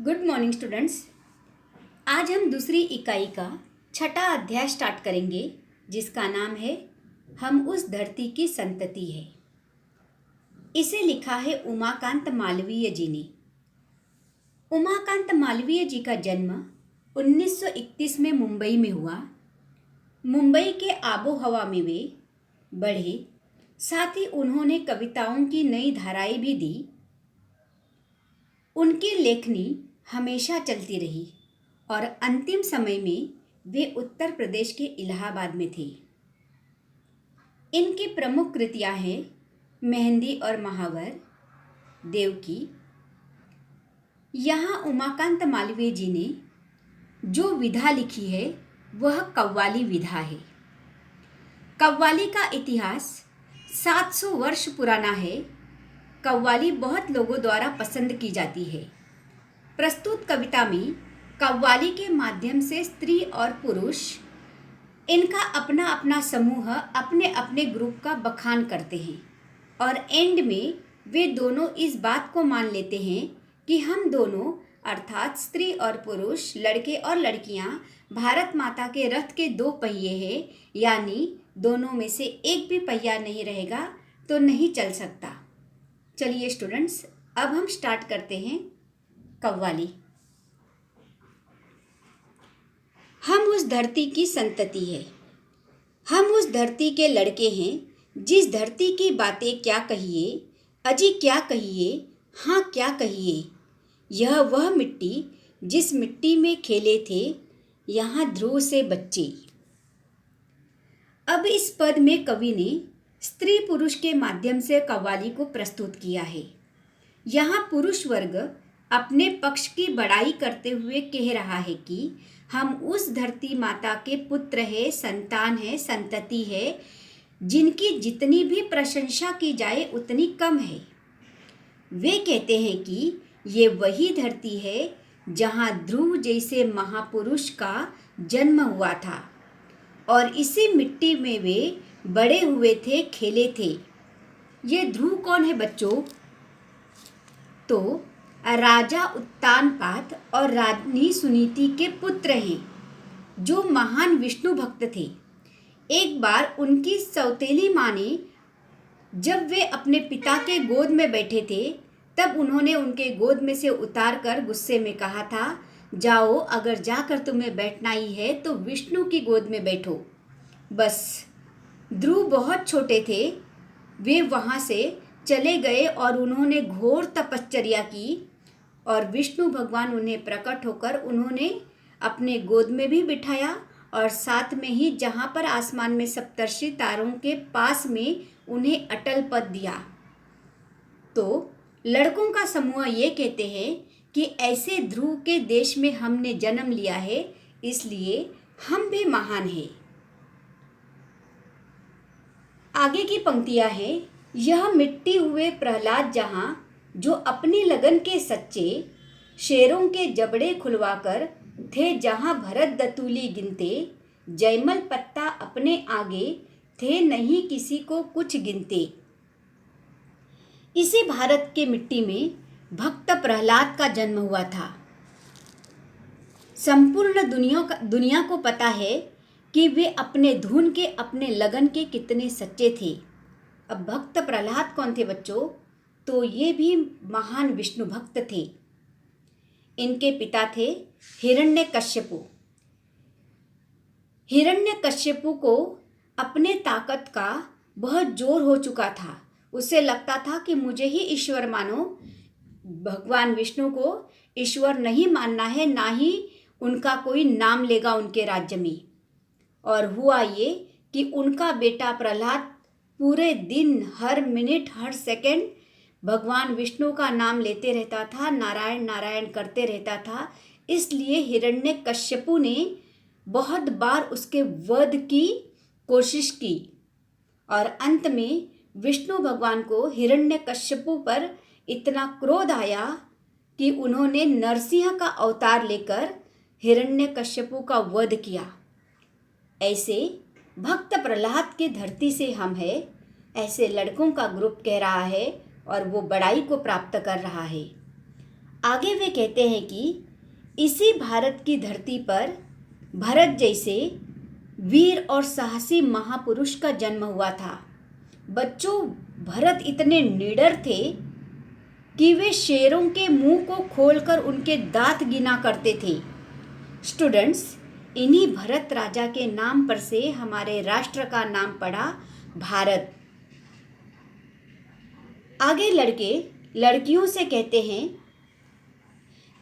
Good morning students. आज हम दूसरी इकाई का छठा अध्याय स्टार्ट करेंगे जिसका नाम है हम उस धरती की संतति है। इसे लिखा है उमाकांत मालवीय जी ने। उमाकांत मालवीय जी का जन्म 1931 में मुंबई में हुआ। मुंबई के आबो हवा में वे बढ़े, साथ ही उन्होंने कविताओं की नई धाराएं भी दी। उनकी लेखनी हमेशा चलती रही और अंतिम समय में वे उत्तर प्रदेश के इलाहाबाद में थे। इनकी प्रमुख कृतियां हैं मेहंदी और महावर, देवकी। यहाँ उमाकांत मालवीय जी ने जो विधा लिखी है वह कव्वाली विधा है। कव्वाली का इतिहास 700 वर्ष पुराना है। कव्वाली बहुत लोगों द्वारा पसंद की जाती है। प्रस्तुत कविता में कव्वाली के माध्यम से स्त्री और पुरुष इनका अपना अपना समूह अपने अपने ग्रुप का बखान करते हैं और एंड में वे दोनों इस बात को मान लेते हैं कि हम दोनों अर्थात स्त्री और पुरुष, लड़के और लड़कियां भारत माता के रथ के दो पहिए हैं, यानी दोनों में से एक भी पहिया नहीं रहेगा तो नहीं चल सकता। चलिए स्टूडेंट्स, अब हम स्टार्ट करते हैं कव्वाली। हम उस धरती की संतति है, हम उस धरती के लड़के हैं। जिस धरती की बातें क्या कहिए, अजी क्या कहिए, हाँ क्या कहिए। यह वह मिट्टी जिस मिट्टी में खेले थे यहाँ ध्रुव से बच्चे। अब इस पद में कवि ने स्त्री पुरुष के माध्यम से कव्वाली को प्रस्तुत किया है। यहाँ पुरुष वर्ग अपने पक्ष की बड़ाई करते हुए कह रहा है कि हम उस धरती माता के पुत्र है, संतान है, संतति है, जिनकी जितनी भी प्रशंसा की जाए उतनी कम है। वे कहते हैं कि ये वही धरती है जहाँ ध्रुव जैसे महापुरुष का जन्म हुआ था और इसी मिट्टी में वे बड़े हुए थे, खेले थे। ये ध्रुव कौन है बच्चों? तो राजा उत्तानपाद और रानी सुनीति के पुत्र हैं, जो महान विष्णु भक्त थे। एक बार उनकी सौतेली माँ ने, जब वे अपने पिता के गोद में बैठे थे, तब उन्होंने उनके गोद में से उतार कर गुस्से में कहा था, जाओ, अगर जाकर तुम्हें बैठना ही है तो विष्णु की गोद में बैठो। बस ध्रुव बहुत छोटे थे, वे वहाँ से चले गए और उन्होंने घोर तपश्चर्या की और विष्णु भगवान उन्हें प्रकट होकर उन्होंने अपने गोद में भी बिठाया और साथ में ही जहाँ पर आसमान में सप्तर्षि तारों के पास में उन्हें अटल पद दिया। तो लड़कों का समूह ये कहते हैं कि ऐसे ध्रुव के देश में हमने जन्म लिया है, इसलिए हम भी महान हैं। आगे की पंक्तियां हैं, यह मिट्टी हुए प्रहलाद जहाँ, जो अपनी लगन के सच्चे, शेरों के जबड़े खुलवाकर थे जहाँ भरत दतूली गिनते, जयमल पत्ता अपने आगे थे नहीं किसी को कुछ गिनते। इसी भारत के मिट्टी में भक्त प्रहलाद का जन्म हुआ था। संपूर्ण दुनिया को पता है कि वे अपने धुन के, अपने लगन के कितने सच्चे थे। अब भक्त प्रहलाद कौन थे बच्चों? तो ये भी महान विष्णु भक्त थे। इनके पिता थे हिरण्यकश्यपु। हिरण्यकश्यपु को अपने ताकत का बहुत जोर हो चुका था। उसे लगता था कि मुझे ही ईश्वर मानो, भगवान विष्णु को ईश्वर नहीं मानना है, ना ही उनका कोई नाम लेगा उनके राज्य में। और हुआ ये कि उनका बेटा प्रहलाद पूरे दिन, हर मिनट, हर सेकंड भगवान विष्णु का नाम लेते रहता था, नारायण नारायण करते रहता था। इसलिए हिरण्यकश्यपु ने बहुत बार उसके वध की कोशिश की और अंत में विष्णु भगवान को हिरण्यकश्यपु पर इतना क्रोध आया कि उन्होंने नरसिंह का अवतार लेकर हिरण्यकश्यपु का वध किया। ऐसे भक्त प्रहलाद की धरती से हम है, ऐसे लड़कों का ग्रुप कह रहा है और वो बड़ाई को प्राप्त कर रहा है। आगे वे कहते हैं कि इसी भारत की धरती पर भरत जैसे वीर और साहसी महापुरुष का जन्म हुआ था। बच्चों, भरत इतने निडर थे कि वे शेरों के मुंह को खोलकर उनके दांत गिना करते थे। स्टूडेंट्स, इन्हीं भरत राजा के नाम पर से हमारे राष्ट्र का नाम पड़ा भारत। आगे लड़के लड़कियों से कहते हैं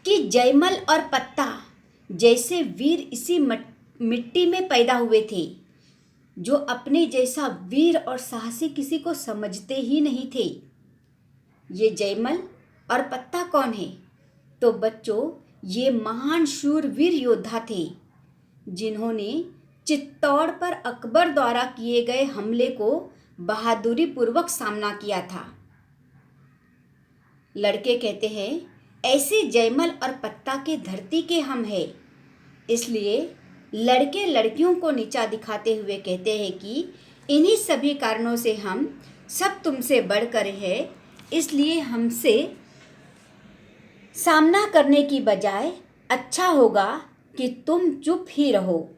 कि जयमल और पत्ता जैसे वीर इसी मिट्टी में पैदा हुए थे, जो अपने जैसा वीर और साहसी किसी को समझते ही नहीं थे। ये जयमल और पत्ता कौन है? तो बच्चों, ये महान शूरवीर योद्धा थे जिन्होंने चित्तौड़ पर अकबर द्वारा किए गए हमले को बहादुरी पूर्वक सामना किया था। लड़के कहते हैं, ऐसे जयमल और पत्ता के धरती के हम हैं। इसलिए लड़के लड़कियों को नीचा दिखाते हुए कहते हैं कि इन्हीं सभी कारणों से हम सब तुमसे बढ़कर हैं, इसलिए हमसे सामना करने की बजाय अच्छा होगा कि तुम चुप ही रहो।